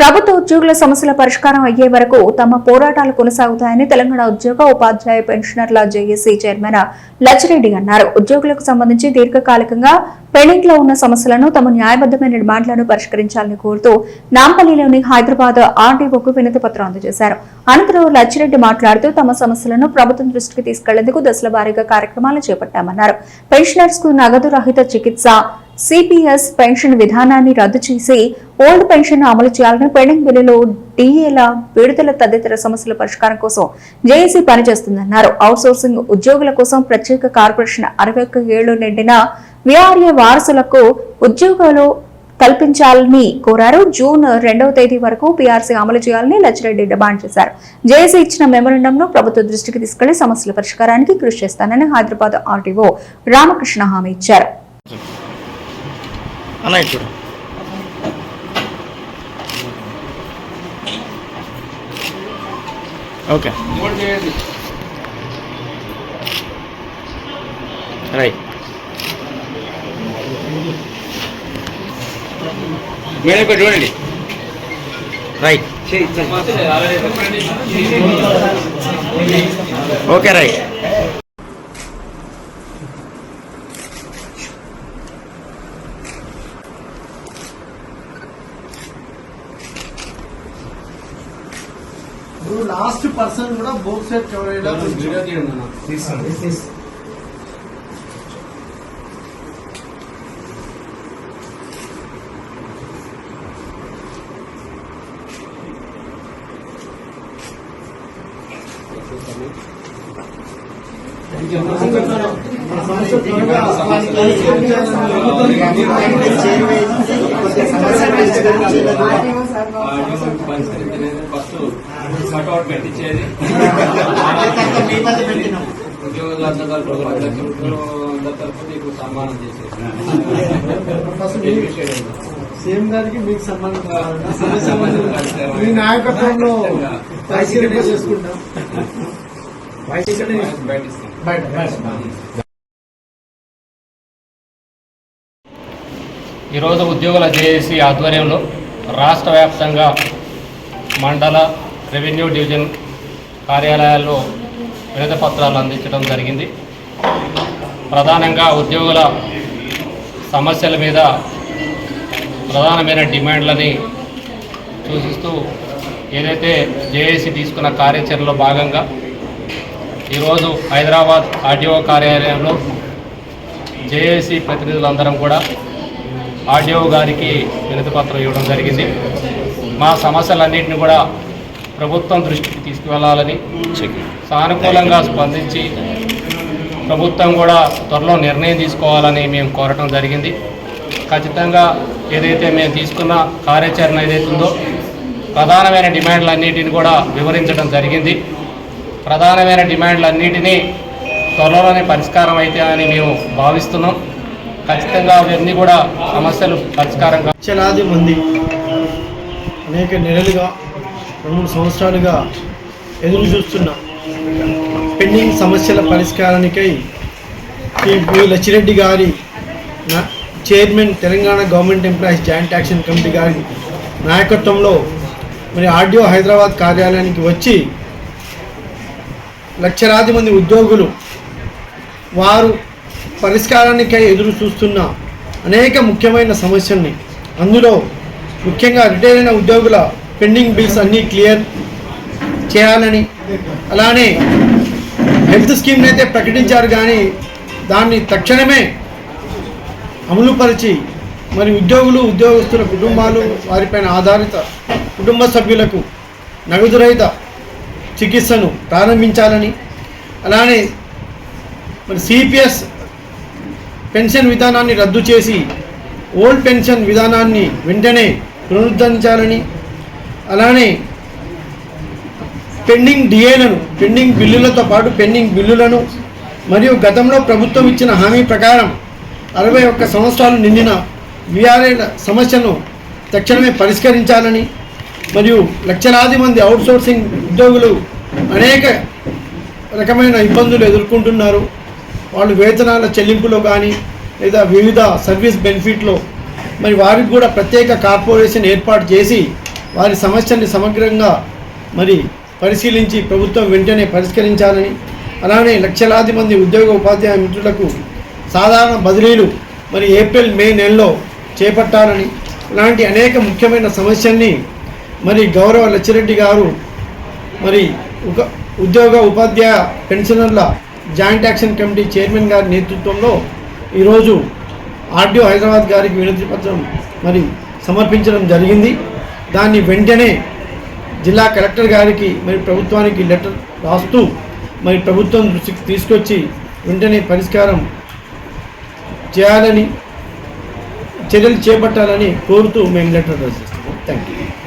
ప్రభుత్వ ఉద్యోగుల సమస్యల పరిష్కారం అయ్యే వరకు తమ పోరాటాలు కొనసాగుతాయని తెలంగాణ ఉద్యోగ ఉపాధ్యాయ పెన్షనర్ల జేఏసీ చైర్మన్ లచ్చిరెడ్డి అన్నారు. ఉద్యోగులకు సంబంధించి దీర్ఘకాలికంగా పెండింగ్ లో ఉన్న సమస్యలను తమ న్యాయబద్దమైన డిమాండ్లను పరిష్కరించాలని కోరుతూ నాంపల్లిలోని హైదరాబాద్ ఆర్డీఓకు వినతి పత్రం అందజేశారు. అనంతరం లచ్చిరెడ్డి మాట్లాడుతూ తమ సమస్యలను ప్రభుత్వం దృష్టికి తీసుకెళ్లేందుకు దశల వారీగా కార్యక్రమాలు చేపట్టామన్నారు. పెన్షనర్స్ కు నగదు రహిత చికిత్స, సిపిఎస్ పెన్షన్ విధానాన్ని రద్దు చేసి ఓల్డ్ పెన్షన్ అమలు చేయాలని, పెండింగ్ బిల్లులు, డిఏల విడుదల తదితర సమస్యల పరిష్కారం కోసం జేఏసీ పనిచేస్తుందన్నారు. అవుట్సోర్సింగ్ ఉద్యోగుల కోసం ప్రత్యేక కార్పొరేషన్ 61 ఏళ్లు నిండిన వీఆర్ఏ వారసులకు ఉద్యోగాలు కల్పించాలని కోరారు. జూన్ 2వ తేదీ వరకు పీఆర్సీ అమలు చేయాలని లచ్చిరెడ్డి డిమాండ్ చేశారు. జేఏసీ ఇచ్చిన మెమోరాండంను ప్రభుత్వ దృష్టికి తీసుకెళ్లి సమస్యల పరిష్కారానికి కృషి చేస్తానని హైదరాబాద్ ఆర్డీఓ రామకృష్ణ హామీ ఇచ్చారు. ఓకే రైట్ మేడం ఇక్కడ చూడండి. Right okay right last person కూడా బోత్ సైడ్ కవర్ అయ్యేలా కట్అవుట్ పెట్టించేది ఉద్యోగులందరూ తరఫు నీకు సన్మానం చేసేది సేమ్ గారికి మీకు సంబంధం మీ నాయకత్వంలో చేసుకుంటాం. ఈరోజు ఉద్యోగుల జేఏసీ ఆధ్వర్యంలో రాష్ట్ర వ్యాప్తంగా మండల రెవెన్యూ డివిజన్ కార్యాలయాల్లో వినతి పత్రాలు అందించడం జరిగింది. ప్రధానంగా ఉద్యోగుల సమస్యల మీద ప్రధానమైన డిమాండ్లని సూచిస్తూ ఏదైతే జేఏసీ తీసుకున్న కార్యాచరణలో భాగంగా ఈరోజు హైదరాబాద్ ఆర్డీఓ కార్యాలయంలో జేఏసీ ప్రతినిధులందరం కూడా ఆర్డీఓ గారికి వినతి పత్రం ఇవ్వడం జరిగింది. మా సమస్యలన్నింటినీ కూడా ప్రభుత్వం దృష్టికి తీసుకువెళ్లాలని, సానుకూలంగా స్పందించి ప్రభుత్వం కూడా త్వరలో నిర్ణయం తీసుకోవాలని మేము కోరటం జరిగింది. ఖచ్చితంగా ఏదైతే మేము తీసుకున్న కార్యాచరణ ఏదైతుందో ప్రధానమైన డిమాండ్లన్నింటినీ కూడా వివరించడం జరిగింది. ప్రధానమైన డిమాండ్లన్నింటినీ త్వరలోనే పరిష్కారం అయితే అని మేము భావిస్తున్నాం. ఖచ్చితంగా అవన్నీ కూడా సమస్యలు పరిష్కారం లక్షలాది మంది అనేక నెలలుగా 2-3 సంవత్సరాలుగా ఎదురు చూస్తున్న పెండింగ్ సమస్యల పరిష్కారానికై లచ్చిరెడ్డి గారి chairman Telangana government employees joint action committee గారి నాయకత్వంలో మరి ఆర్డీఓ హైదరాబాద్ కార్యాలయానికి వచ్చి లక్షలాది మంది ఉద్యోగులు వారు పరిష్కారానికై ఎదురు చూస్తున్న అనేక ముఖ్యమైన సమస్యల్ని, అందులో ముఖ్యంగా రిటైర్ అయిన ఉద్యోగుల పెండింగ్ బిల్స్ అన్నీ క్లియర్ చేయాలని, అలానే హెల్త్ స్కీమ్ని అయితే ప్రకటించారు కానీ దాన్ని తక్షణమే అమలుపరిచి మరి ఉద్యోగస్తుల కుటుంబాలు వారిపైన ఆధారిత కుటుంబ సభ్యులకు నగదు రహిత చికిత్సను ప్రారంభించాలని, అలానే మరి సిపిఎస్ పెన్షన్ విధానాన్ని రద్దు చేసి ఓల్డ్ పెన్షన్ విధానాన్ని వెంటనే పునరుద్ధరించాలని, అలానే పెండింగ్ డిఏలను, పెండింగ్ బిల్లులతో పాటు పెండింగ్ బిల్లులను మరియు గతంలో ప్రభుత్వం ఇచ్చిన హామీ ప్రకారం 61 సంవత్సరాలు నిండిన వీఆర్ఏల సమస్యను తక్షణమే పరిష్కరించాలని, మరియు లక్షలాది మంది అవుట్సోర్సింగ్ ఉద్యోగులు అనేక రకమైన ఇబ్బందులు ఎదుర్కొంటున్నారు. వాళ్ళు వేతనాల చెల్లింపులో కానీ లేదా వివిధ సర్వీస్ బెనిఫిట్లో మరి వారికి కూడా ప్రత్యేక కార్పొరేషన్ ఏర్పాటు చేసి వారి సమస్యల్ని సమగ్రంగా మరి పరిశీలించి ప్రభుత్వం వెంటనే పరిష్కరించాలని, అలానే లక్షలాది మంది ఉద్యోగ ఉపాధ్యాయ మిత్రులకు సాధారణ బదిలీలు మరి ఏప్రిల్ మే నెలలో చేపట్టాలని, ఇలాంటి అనేక ముఖ్యమైన సమస్యల్ని మరి గౌరవ లచ్చిరెడ్డి గారు మరి ఉద్యోగ ఉపాధ్యాయ పెన్షనర్ల జాయింట్ యాక్షన్ కమిటీ చైర్మన్ గారి నేతృత్వంలో ఈరోజు ఆర్డీఓ హైదరాబాద్ గారికి వినతి పత్రం మరి సమర్పించడం జరిగింది. దాన్ని వెంటనే జిల్లా కలెక్టర్ గారికి మరి ప్రభుత్వానికి లెటర్ రాస్తూ మరి ప్రభుత్వం దృష్టికి తీసుకొచ్చి వెంటనే పరిష్కారం చేయాలని, చర్యలు చేపట్టాలని కోరుతూ మేము లెటర్ రాసిస్తున్నాం. Thank you.